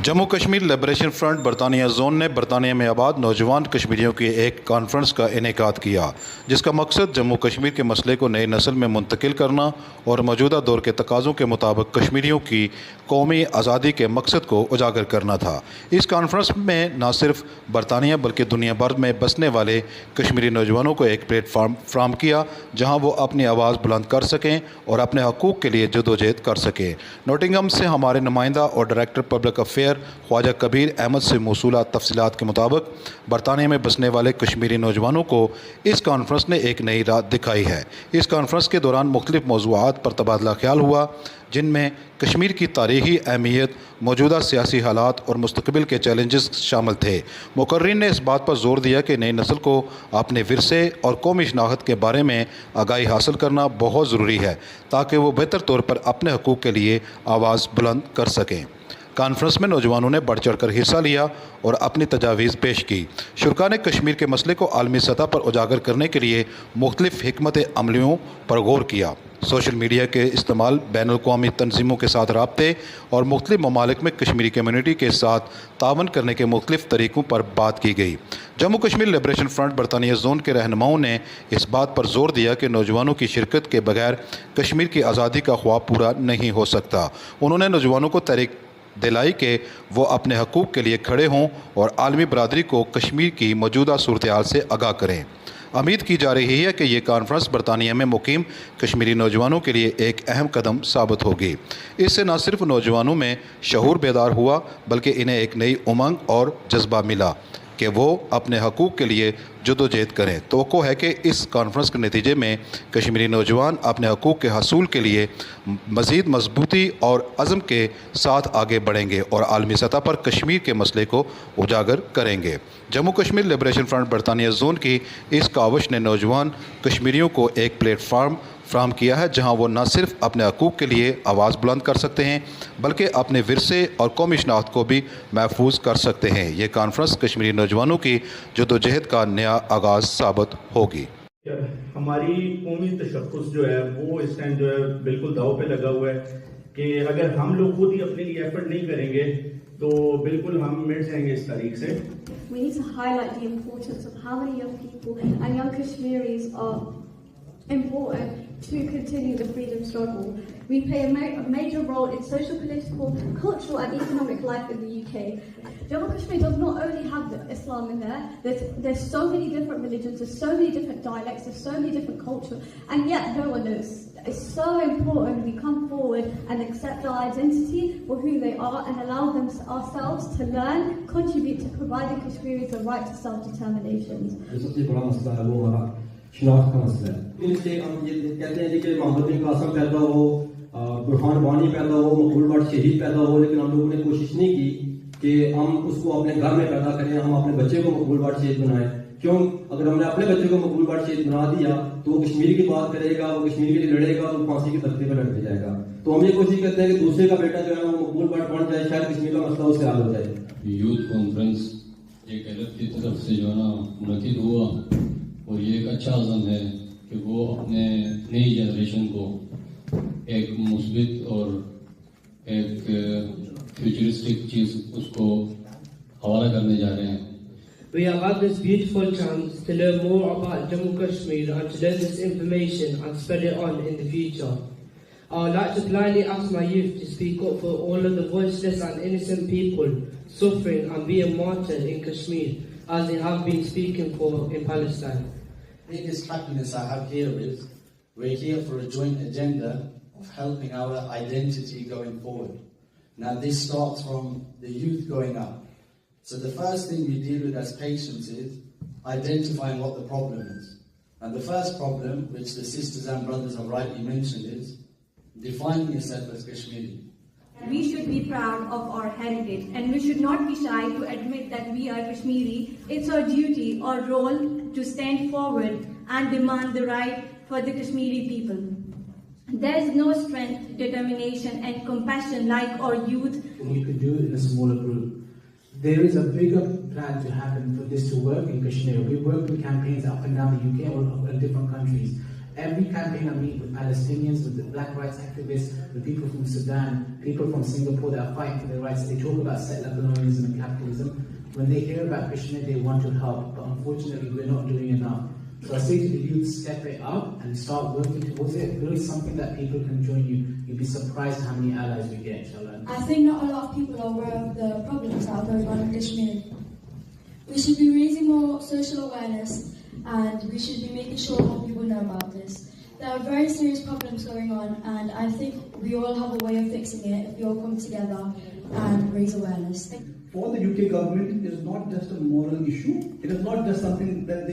Jammu Kashmir liberation front برطانیہ zone نے برطانیہ میں آباد نوجوان کشمیریوں کی ایک کانفرنس کا انعقاد کیا، جس کا مقصد جموں کشمیر کے مسئلے کو نئی نسل میں منتقل کرنا اور موجودہ دور کے تقاضوں کے مطابق کشمیریوں کی قومی آزادی کے مقصد کو اجاگر کرنا تھا۔ اس کانفرنس میں نہ صرف برطانیہ بلکہ دنیا بھر میں بسنے والے کشمیری نوجوانوں کو ایک پلیٹ فارم فراہم کیا جہاں وہ اپنی آواز بلند کر سکیں اور اپنے حقوق کے لیے جدوجہد کر سکیں۔ ناٹنگھم سے ہمارے نمائندہ اور ڈائریکٹر پبلک افیئر خواجہ کبیر احمد سے موصولہ تفصیلات کے مطابق برطانیہ میں بسنے والے کشمیری نوجوانوں کو اس کانفرنس نے ایک نئی راہ دکھائی ہے۔ اس کانفرنس کے دوران مختلف موضوعات پر تبادلہ خیال ہوا، جن میں کشمیر کی تاریخی اہمیت، موجودہ سیاسی حالات اور مستقبل کے چیلنجز شامل تھے۔ مقررین نے اس بات پر زور دیا کہ نئی نسل کو اپنے ورثے اور قومی شناخت کے بارے میں آگاہی حاصل کرنا بہت ضروری ہے تاکہ وہ بہتر طور پر اپنے حقوق کے لیے آواز بلند کر سکیں۔ کانفرنس میں نوجوانوں نے بڑھ چڑھ کر حصہ لیا اور اپنی تجاویز پیش کی۔ شرکاء نے کشمیر کے مسئلے کو عالمی سطح پر اجاگر کرنے کے لیے مختلف حکمت عملیوں پر غور کیا۔ سوشل میڈیا کے استعمال، بین الاقوامی تنظیموں کے ساتھ رابطے اور مختلف ممالک میں کشمیری کمیونٹی کے ساتھ تعاون کرنے کے مختلف طریقوں پر بات کی گئی۔ جموں کشمیر لبریشن فرنٹ برطانیہ زون کے رہنماؤں نے اس بات پر زور دیا کہ نوجوانوں کی شرکت کے بغیر کشمیر کی آزادی کا خواب پورا نہیں ہو سکتا۔ انہوں نے نوجوانوں کو تحریک دلائی کہ وہ اپنے حقوق کے لیے کھڑے ہوں اور عالمی برادری کو کشمیر کی موجودہ صورتحال سے آگاہ کریں۔ امید کی جا رہی ہے کہ یہ کانفرنس برطانیہ میں مقیم کشمیری نوجوانوں کے لیے ایک اہم قدم ثابت ہوگی۔ اس سے نہ صرف نوجوانوں میں شعور بیدار ہوا بلکہ انہیں ایک نئی امنگ اور جذبہ ملا کہ وہ اپنے حقوق کے لیے جدوجہد کریں۔ توقع ہے کہ اس کانفرنس کے نتیجے میں کشمیری نوجوان اپنے حقوق کے حصول کے لیے مزید مضبوطی اور عزم کے ساتھ آگے بڑھیں گے اور عالمی سطح پر کشمیر کے مسئلے کو اجاگر کریں گے۔ جموں کشمیر لبریشن فرنٹ برطانیہ زون کی اس کاوش نے نوجوان کشمیریوں کو ایک پلیٹ فارم فراہم کیا ہے جہاں وہ نہ صرف اپنے حقوق کے لیے آواز بلند کر سکتے ہیں بلکہ اپنے ورثے اور قومی شناخت کو بھی محفوظ کر سکتے ہیں۔ یہ کانفرنس کشمیری نوجوانوں کی جدوجہد کا نیا آغاز ثابت ہوگی۔ ہماری قومی تشخص جو ہے وہ اس ٹائم جو ہے بالکل داؤ پہ لگا ہوا ہے کہ اگر ہم لوگ خود ہی اپنے لیے ایفرٹ نہیں کریں گے تو بالکل ہم مٹ جائیں گے اس تاریخ سے۔ We need to highlight the importance of how many young people and young Kashmiris are important to continue the freedom struggle. We play a major role in social, political, cultural and economic life in the UK. Jammu Kashmir does not only have Islam in there, there's so many different religions, there's so many different dialects, there's so many different cultures, and yet no one knows. It's so important we come forward and accept our identity for who they are and allow them ourselves to learn, contribute to providing Kashmiris the right to self-determination. سب سے بڑا مسئلہ ہے وہ ہمارا شناخت کا مسئلہ ہے۔ اس سے ہم یہ کہتے ہیں کہ محمد بن قاسم پیدا ہو، برہان بانی پیدا ہو، مقبول بٹ شہید پیدا ہو، لیکن ہم لوگوں نے کوشش نہیں کی کہ ہم اس کو اپنے گھر میں پیدا کریں، ہم اپنے بچے کو مقبول بٹ شہید بنائیں۔ کیوں؟ اگر ہم نے اپنے بچے کو مقبول بٹ شہید بنا دیا تو وہ کشمیری کی بات کرے گا، وہ کشمیر کے لیے لڑے گا، وہ پھانسی کی تختی پہ لٹک جائے گا۔ تو ہم یہ کوشش کرتے ہیں کہ دوسرے کا بیٹا جو ہے وہ مقبول بٹ بن جائے، شاید کشمیر کا مسئلہ اس سے حل ہو جائے۔ یوتھ کانفرنس ایک ایلف کی طرف سے جو ہے نا منعقد ہوا اور یہ ایک اچھا عزم ہے کہ وہ اپنے نئی جنریشن کو ایک مثبت اور ایک فیوچرسٹک چیز اس کو حوالہ کرنے جا رہے ہیں۔ We have had this beautiful chance to learn more about Jammu Kashmir and to learn this information and spread it on in the future. I would like to politely ask my youth to speak up for all of the voiceless and innocent people suffering and being martyred in Kashmir, as they have been speaking for in Palestine. The biggest happiness I have here is we're here for a joint agenda of helping our identity going forward. Now this starts from the youth growing up. So the first thing we deal with as patients is identifying what the problem is. And the first problem, which the sisters and brothers have rightly mentioned, is defining yourself as Kashmiri. We should be proud of our heritage and we should not be shy to admit that we are Kashmiri. It's our duty or role to stand forward and demand the right for the Kashmiri people. There is no strength, determination and compassion like our youth. We could do it in a smaller group. There is a bigger plan to happen for this to work in Kashmir. We work with campaigns up and down the UK or in different countries. Every campaign I meet with Palestinians, with the black rights activists, with people from Sudan, people from Singapore that are fighting for their rights, they talk about settler colonialism and capitalism. When they hear about Kashmir, they want to help, but unfortunately we're not doing enough. So I say to the youth, step it up and start working towards it. Really something that people can join you. You'll be surprised how many allies we get, inshallah. I think not a lot of people are aware of the problems that are going on in Kashmir. We should be raising more social awareness, and we should be making sure more people know about this. There are very serious problems going on, and I think we all have a way of fixing it if we all come together and raise awareness. For the UK government, it is not just a moral issue. It is not just something that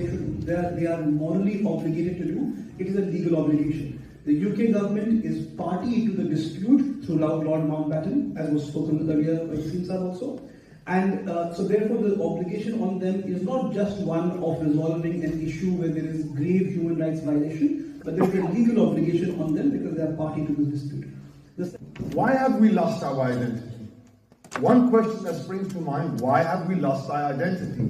they are morally obligated to do. It is a legal obligation. The UK government is party to the dispute through Lord Mountbatten, as was spoken earlier by Hussein Sahab also. And so therefore the obligation on them is not just one of resolving an issue where there is grave human rights violation, but there is a legal obligation on them because they are party to this dispute. Why have we lost our identity? One question that springs to mind, why have we lost our identity?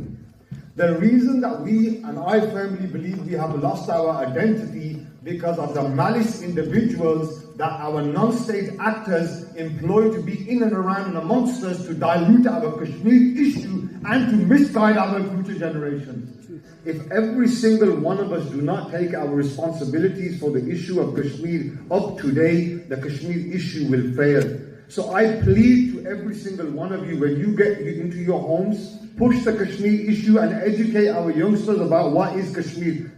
The reason that we, and I firmly believe we have lost our identity because of the malice individuals that our non-state actors employ to be in and around and amongst us to dilute our Kashmir issue and to misguide our future generations. If every single one of us do not take our responsibilities for the issue of Kashmir up today, the Kashmir issue will fail. So I plead to every single one of you, when you get into your homes, push the Kashmir issue and educate our youngsters about what is Kashmir.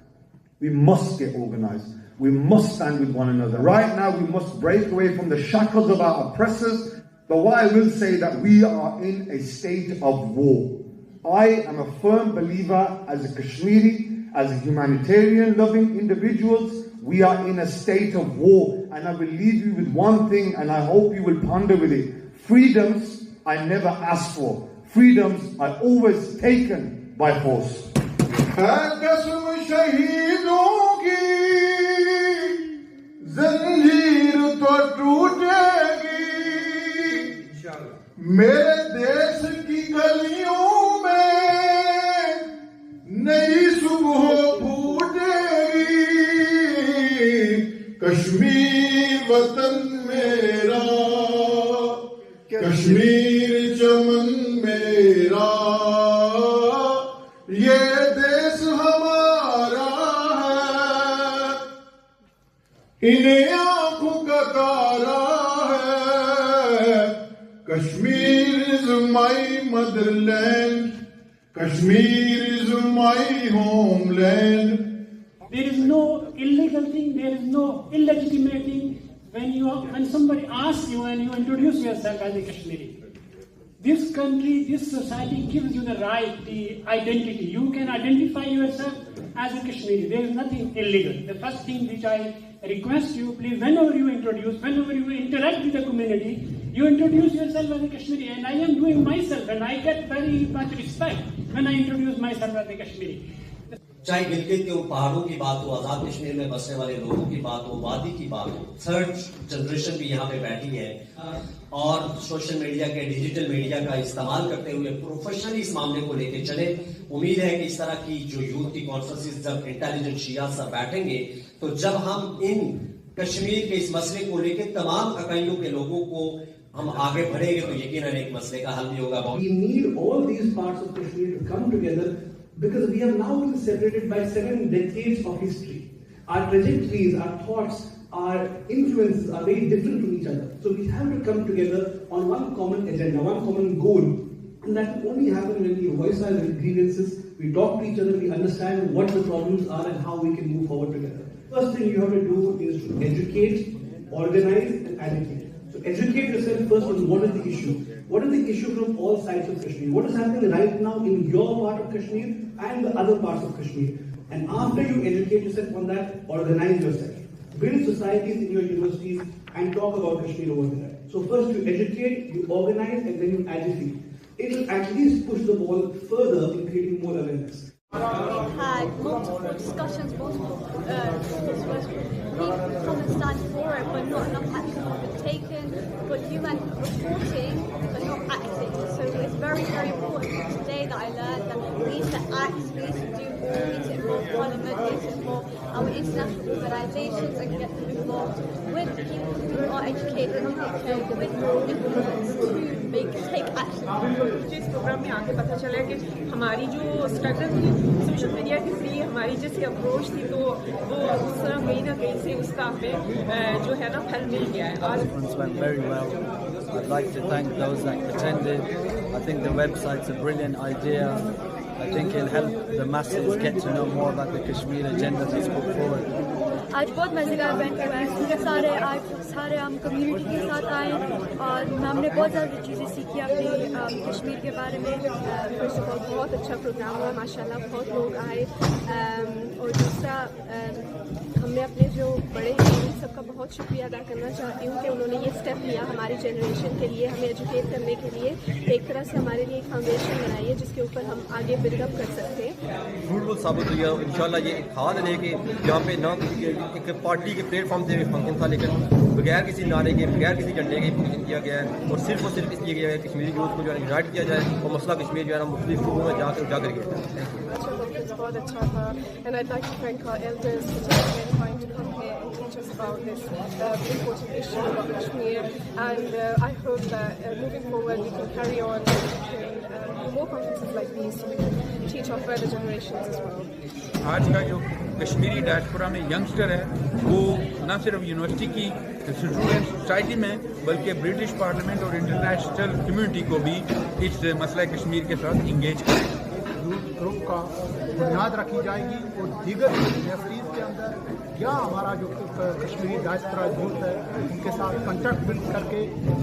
We must get organized. We must stand with one another. Right now, we must break away from the shackles of our oppressors. But what I will say that we are in a state of war. I am a firm believer as a Kashmiri, as a humanitarian-loving individuals, we are in a state of war. And I will leave you with one thing, and I hope you will ponder with it. Freedoms I never asked for. Freedoms are always taken by force. जंजीर तो टूटेगी मेरे देश की गलियों में नई सुबह फूटेगी कश्मीर वतन मेरा कश्मीर चमन मेरा ये देश हमारा इन्हें आंखों का तारा है Kashmir is my motherland Kashmir is my homeland. There is no illegal thing, there is no illegitimate thing when somebody asks you and you introduce yourself as a Kashmiri. This country, this society gives you the right, the identity. You can identify yourself as a Kashmiri. There is nothing illegal. The first thing which I request you, please, whenever you interact with the community, you introduce yourself as a Kashmiri. And I am doing myself, and I get very much respect when I introduce myself as a Kashmiri. चाहे गिलगित के उन पहाड़ों की बात हो, आजाद कश्मीर में बसने वाले लोगों की बात हो, वादी की बात हो, थर्ड जनरेशन भी यहाँ पे बैठी है और सोशल मीडिया के डिजिटल मीडिया का इस्तेमाल करते हुए प्रोफेशनली इस मामले को लेके चले। उम्मीद है कि इस तरह की जो यूथ की कॉन्फ्रेंसेस जब इंटेलिजेंट शिया सब बैठेंगे तो जब हम इन कश्मीर के इस मसले को लेके तमाम इकाइयों के लोगों को हम आगे बढ़ेंगे तो यकीनन एक मसले का हल भी होगा। We need all these parts of Kashmir to come together because we have now been separated by 7 decades of history. Our trajectories, our thoughts, our influences are very different from each other. So we have to come together on one common agenda, one common goal. And that will only happen when we voice our grievances, we talk to each other, we understand what the problems are and how we can move forward together. First thing you have to do is to educate, organize and advocate. So educate yourself first on what is the issue. What is the issue from all sides of Kashmir? What is happening right now in your part of Kashmir and the other parts of Kashmir? And after you educate yourself on that, organize yourself. Build societies in your universities and talk about Kashmir over there. So first you educate, you organize and then you agitate. It will at least push the ball further in creating more awareness. We've had multiple discussions, multiple talks where people come and stand for it, but not enough action has been taken. But you meant reporting, but not acting. So it's very, very important today that I learned that we need to act, we need to do more, we need to involve Parliament, we need to involve our international organisations and get them involved with people who are educated and educated with influence to take action. اس پروگرام میں آ کے پتہ چلا کہ ہماری جو اسٹرگل تھی سوشل میڈیا کے ذریعے ہماری جیسی اپروچ تھی تو وہ اس طرح کہیں نہ کہیں سے اس کا ہمیں جو ہے نا پھل مل گیا ہے. I'd like to thank those that attended. I think the website's a brilliant idea. I think it'll help the masses get to know more about the Kashmir agenda that's put forward. آج بہت مزے کا event ہوا ہے. سارے ہم community کے ساتھ آئے اور ہم نے بہت زیادہ چیزیں سیکھی اپنی کشمیر کے بارے میں. فرسٹ آف آل بہت اچھا پروگرام ہوا ماشاء اللہ, بہت لوگ آئے. اور دوسرا ہم نے اپنے جو بڑے ہیں ان سب کا بہت شکریہ ادا کرنا چاہتی ہوں کہ انہوں نے یہ اسٹیپ لیا ہماری جنریشن کے لیے, ہمیں ایجوکیٹ کرنے کے لیے. ایک طرح سے ہمارے لیے ایک فاؤنڈیشن بنائی ہے جس کے اوپر ہم آگے بلڈ اپ کر سکتے ہیں. فروٹفل ثابت ہوئی ہے ان شاء اللہ. یہ اتحاد ہے کہ یہاں پہ نہ ایک پارٹی کے پلیٹ فارم سے فنکشن تھا, لیکن بغیر کسی نعرے کے بغیر کسی جھنڈے کے فنکشن کیا گیا ہے, اور صرف اس لیے کیا گیا ہے کشمیری یوتھ کو جو ہے یونائٹ کیا جائے اور مسئلہ کشمیر جو ہے نا مختلف صوبوں میں جا کر اجاگر کیا جائے. بہت اچھا تھا. And I'd like to thank our elders for taking the time to come here and teach us about this important issue of Kashmir. And I hope that moving forward we can carry on and do more conferences like these so we can teach our further generations as well. آج کا جو Kashmiri diaspora میں youngster ہے وہ نہ صرف university کی student society میں بلکہ برٹش پارلیمنٹ اور انٹرنیشنل کمیونٹی کو بھی اس مسئلہ کشمیر کے ساتھ انگیج کرے. یوتھ گروپ کا بنیاد رکھی جائے گی اور دیگر یونیورسٹیز کے اندر یا ہمارا جو کشمیری ڈائسپورا یوتھ ہے ان کے ساتھ کنٹیکٹ بلڈ کر کے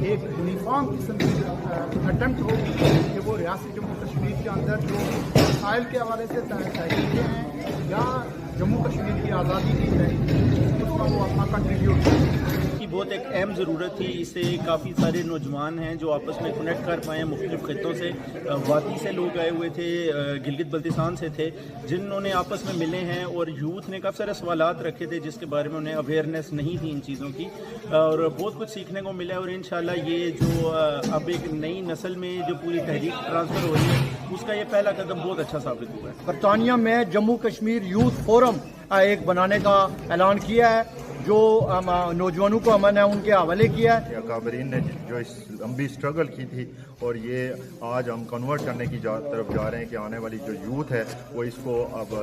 ایک یونیفارم قسم کی اٹمپٹ ہوگی کہ وہ ریاست جموں کشمیر کے اندر جو مسائل کے حوالے سے تحریکیں ہیں یا جموں کشمیر کی آزادی کی تحریک اس کا وہ اپنا کنٹریبیوٹ کی بہت ایک اہم ضرورت تھی. اس سے کافی سارے نوجوان ہیں جو آپس میں کنیکٹ کر پائے ہیں. مختلف خطوں سے, وادی سے لوگ آئے ہوئے تھے, گلگت بلتستان سے تھے, جنہوں نے آپس میں ملے ہیں اور یوتھ نے کافی سارے سوالات رکھے تھے جس کے بارے میں انہیں اویئرنیس نہیں تھی ان چیزوں کی, اور بہت کچھ سیکھنے کو ملا ہے. اور انشاءاللہ یہ جو اب ایک نئی نسل میں جو پوری تحریک ٹرانسفر ہو رہی ہے اس کا یہ پہلا قدم بہت اچھا ثابت ہوا ہے. برطانیہ میں جموں کشمیر یوتھ فورم ایک بنانے کا اعلان کیا ہے جو نوجوانوں کو ہم نے ان کے حوالے کیا ہے. اکابرین نے جو اس لمبی اسٹرگل کی تھی اور یہ آج ہم کنورٹ کرنے کی طرف جا رہے ہیں کہ آنے والی جو یوتھ ہے وہ اس کو اب